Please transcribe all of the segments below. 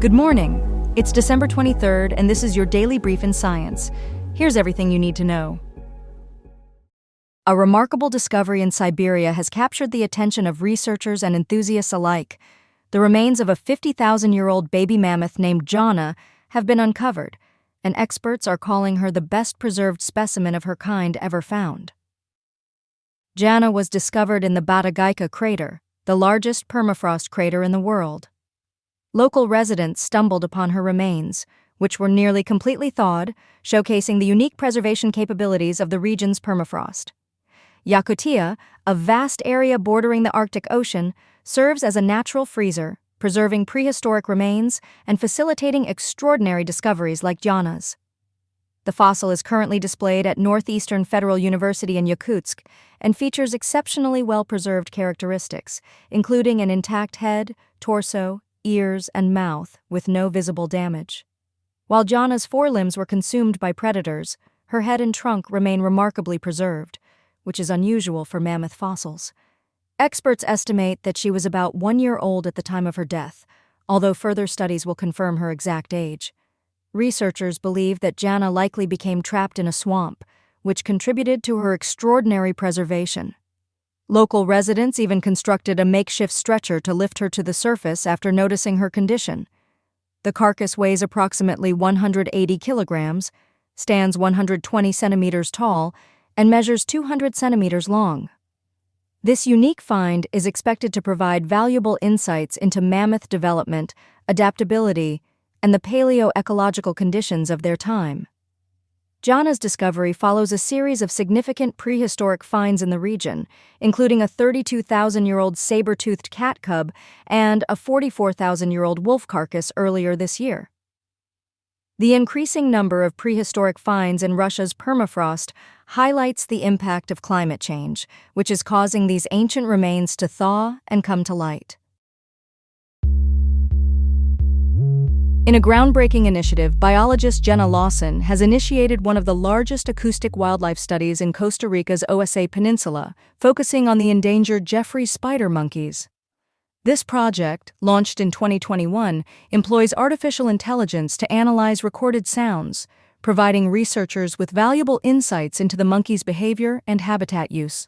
Good morning. It's December 23rd, and this is your daily brief in science. Here's everything you need to know. A remarkable discovery in Siberia has captured the attention of researchers and enthusiasts alike. The remains of a 50,000-year-old baby mammoth named Jana have been uncovered, and experts are calling her the best-preserved specimen of her kind ever found. Jana was discovered in the Batagaika crater, the largest permafrost crater in the world. Local residents stumbled upon her remains, which were nearly completely thawed, showcasing the unique preservation capabilities of the region's permafrost. Yakutia, a vast area bordering the Arctic Ocean, serves as a natural freezer, preserving prehistoric remains and facilitating extraordinary discoveries like Jana's. The fossil is currently displayed at Northeastern Federal University in Yakutsk and features exceptionally well-preserved characteristics, including an intact head, torso, ears, and mouth, with no visible damage. While Jana's forelimbs were consumed by predators, her head and trunk remain remarkably preserved, which is unusual for mammoth fossils. Experts estimate that she was about 1 year old at the time of her death, although further studies will confirm her exact age. Researchers believe that Jana likely became trapped in a swamp, which contributed to her extraordinary preservation. Local residents even constructed a makeshift stretcher to lift her to the surface after noticing her condition. The carcass weighs approximately 180 kilograms, stands 120 centimeters tall, and measures 200 centimeters long. This unique find is expected to provide valuable insights into mammoth development, adaptability, and the paleo-ecological conditions of their time. Jana's discovery follows a series of significant prehistoric finds in the region, including a 32,000-year-old saber-toothed cat cub and a 44,000-year-old wolf carcass earlier this year. The increasing number of prehistoric finds in Russia's permafrost highlights the impact of climate change, which is causing these ancient remains to thaw and come to light. In a groundbreaking initiative, biologist Jenna Lawson has initiated one of the largest acoustic wildlife studies in Costa Rica's Osa Peninsula, focusing on the endangered Jeffrey's spider monkeys. This project, launched in 2021, employs artificial intelligence to analyze recorded sounds, providing researchers with valuable insights into the monkeys' behavior and habitat use.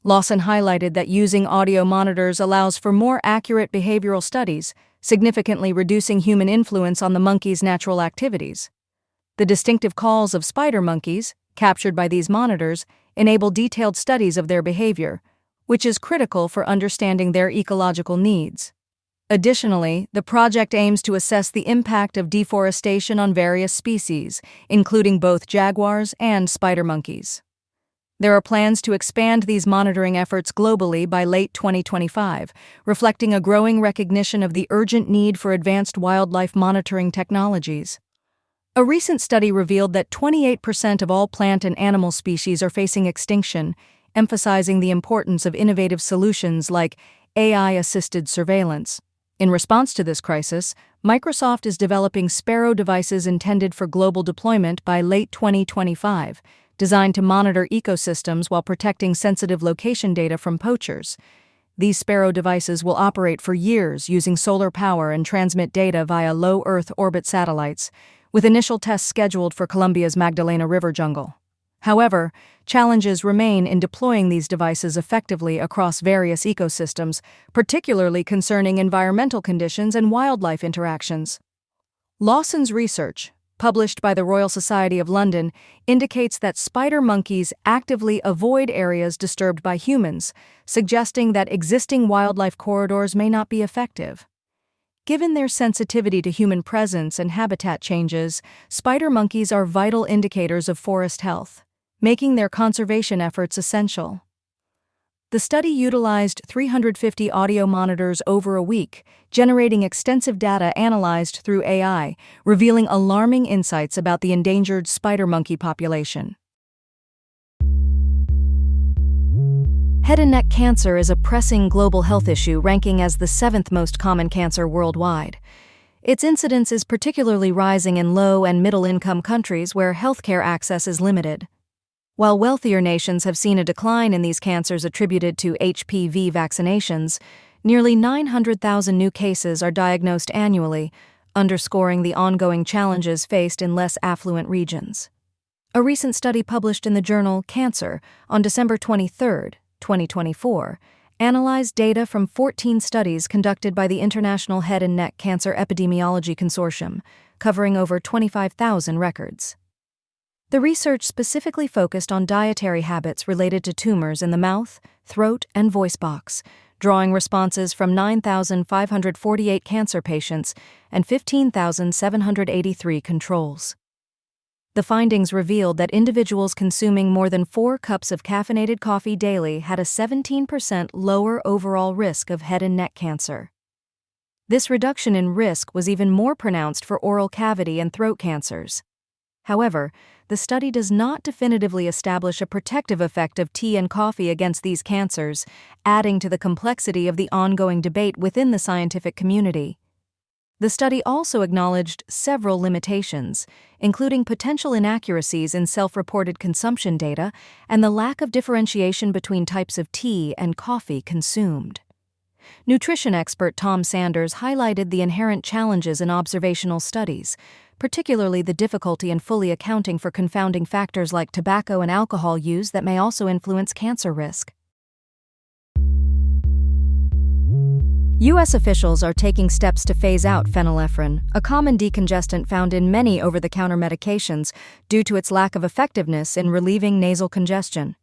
Lawson highlighted that using audio monitors allows for more accurate behavioral studies, significantly reducing human influence on the monkeys' natural activities. The distinctive calls of spider monkeys, captured by these monitors, enable detailed studies of their behavior, which is critical for understanding their ecological needs. Additionally, the project aims to assess the impact of deforestation on various species, including both jaguars and spider monkeys. There are plans to expand these monitoring efforts globally by late 2025, reflecting a growing recognition of the urgent need for advanced wildlife monitoring technologies. A recent study revealed that 28% of all plant and animal species are facing extinction, emphasizing the importance of innovative solutions like AI-assisted surveillance. In response to this crisis, Microsoft is developing Sparrow devices intended for global deployment by late 2025, designed to monitor ecosystems while protecting sensitive location data from poachers. These Sparrow devices will operate for years using solar power and transmit data via low Earth orbit satellites, with initial tests scheduled for Colombia's Magdalena River jungle. However, challenges remain in deploying these devices effectively across various ecosystems, particularly concerning environmental conditions and wildlife interactions. Lawson's research, published by the Royal Society of London, indicates that spider monkeys actively avoid areas disturbed by humans, suggesting that existing wildlife corridors may not be effective. Given their sensitivity to human presence and habitat changes, spider monkeys are vital indicators of forest health, making their conservation efforts essential. The study utilized 350 audio monitors over a week, generating extensive data analyzed through AI, revealing alarming insights about the endangered spider monkey population. Head and neck cancer is a pressing global health issue, ranking as the 7th most common cancer worldwide. Its incidence is particularly rising in low- and middle-income countries where healthcare access is limited. While wealthier nations have seen a decline in these cancers attributed to HPV vaccinations, nearly 900,000 new cases are diagnosed annually, underscoring the ongoing challenges faced in less affluent regions. A recent study published in the journal Cancer on December 23, 2024, analyzed data from 14 studies conducted by the International Head and Neck Cancer Epidemiology Consortium, covering over 25,000 records. The research specifically focused on dietary habits related to tumors in the mouth, throat, and voice box, drawing responses from 9,548 cancer patients and 15,783 controls. The findings revealed that individuals consuming more than 4 cups of caffeinated coffee daily had a 17% lower overall risk of head and neck cancer. This reduction in risk was even more pronounced for oral cavity and throat cancers. However, the study does not definitively establish a protective effect of tea and coffee against these cancers, adding to the complexity of the ongoing debate within the scientific community. The study also acknowledged several limitations, including potential inaccuracies in self-reported consumption data and the lack of differentiation between types of tea and coffee consumed. Nutrition expert Tom Sanders highlighted the inherent challenges in observational studies, particularly the difficulty in fully accounting for confounding factors like tobacco and alcohol use that may also influence cancer risk. U.S. officials are taking steps to phase out phenylephrine, a common decongestant found in many over-the-counter medications due to its lack of effectiveness in relieving nasal congestion.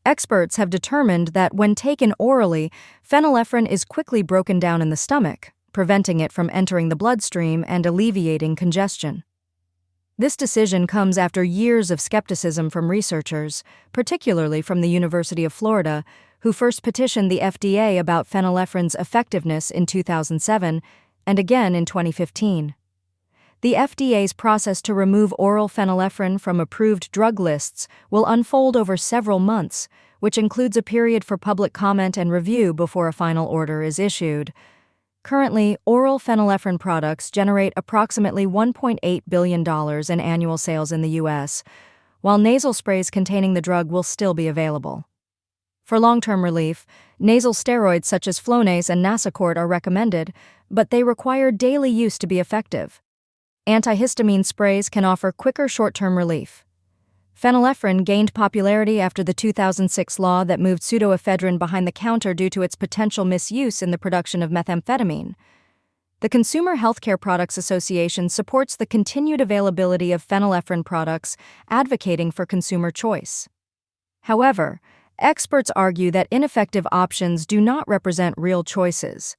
Experts have determined that when taken orally, phenylephrine is quickly broken down in the stomach, preventing it from entering the bloodstream and alleviating congestion. This decision comes after years of skepticism from researchers, particularly from the University of Florida, who first petitioned the FDA about phenylephrine's effectiveness in 2007 and again in 2015. The FDA's process to remove oral phenylephrine from approved drug lists will unfold over several months, which includes a period for public comment and review before a final order is issued. Currently, oral phenylephrine products generate approximately $1.8 billion in annual sales in the U.S., while nasal sprays containing the drug will still be available. For long-term relief, nasal steroids such as Flonase and Nasacort are recommended, but they require daily use to be effective. Antihistamine sprays can offer quicker short-term relief. Phenylephrine gained popularity after the 2006 law that moved pseudoephedrine behind the counter due to its potential misuse in the production of methamphetamine. The Consumer Healthcare Products Association supports the continued availability of phenylephrine products, advocating for consumer choice. However, experts argue that ineffective options do not represent real choices.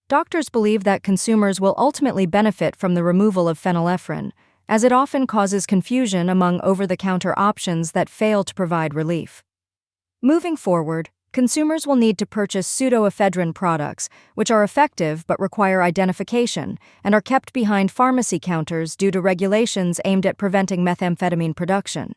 Doctors believe that consumers will ultimately benefit from the removal of phenylephrine, as it often causes confusion among over-the-counter options that fail to provide relief. Moving forward, consumers will need to purchase pseudoephedrine products, which are effective but require identification and are kept behind pharmacy counters due to regulations aimed at preventing methamphetamine production.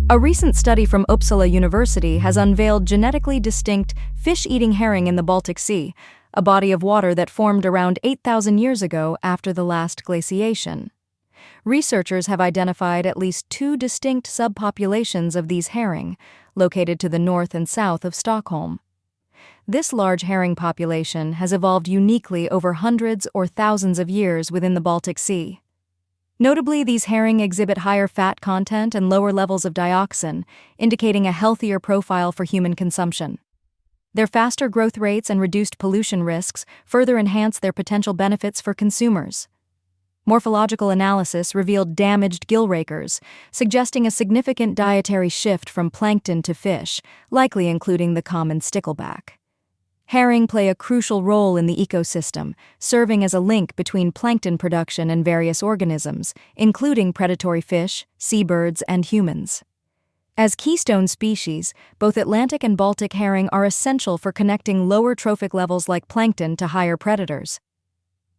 A recent study from Uppsala University has unveiled genetically distinct fish-eating herring in the Baltic Sea, a body of water that formed around 8,000 years ago after the last glaciation. Researchers have identified at least 2 distinct subpopulations of these herring, located to the north and south of Stockholm. This large herring population has evolved uniquely over hundreds or thousands of years within the Baltic Sea. Notably, these herring exhibit higher fat content and lower levels of dioxin, indicating a healthier profile for human consumption. Their faster growth rates and reduced pollution risks further enhance their potential benefits for consumers. Morphological analysis revealed damaged gill rakers, suggesting a significant dietary shift from plankton to fish, likely including the common stickleback. Herring play a crucial role in the ecosystem, serving as a link between plankton production and various organisms, including predatory fish, seabirds, and humans. As keystone species, both Atlantic and Baltic herring are essential for connecting lower trophic levels like plankton to higher predators.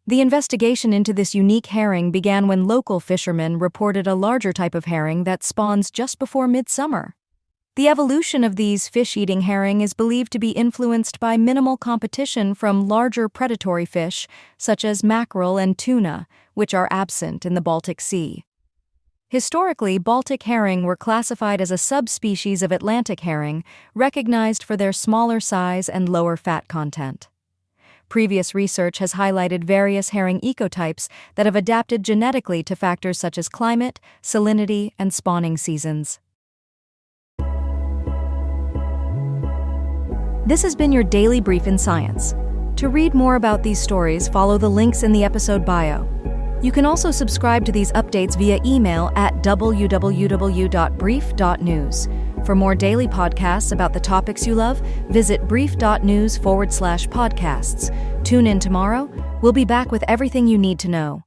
The investigation into this unique herring began when local fishermen reported a larger type of herring that spawns just before midsummer. The evolution of these fish-eating herring is believed to be influenced by minimal competition from larger predatory fish, such as mackerel and tuna, which are absent in the Baltic Sea. Historically, Baltic herring were classified as a subspecies of Atlantic herring, recognized for their smaller size and lower fat content. Previous research has highlighted various herring ecotypes that have adapted genetically to factors such as climate, salinity, and spawning seasons. This has been your Daily Brief in Science. To read more about these stories, follow the links in the episode bio. You can also subscribe to these updates via email at www.brief.news. For more daily podcasts about the topics you love, visit brief.news/podcasts. Tune in tomorrow. We'll be back with everything you need to know.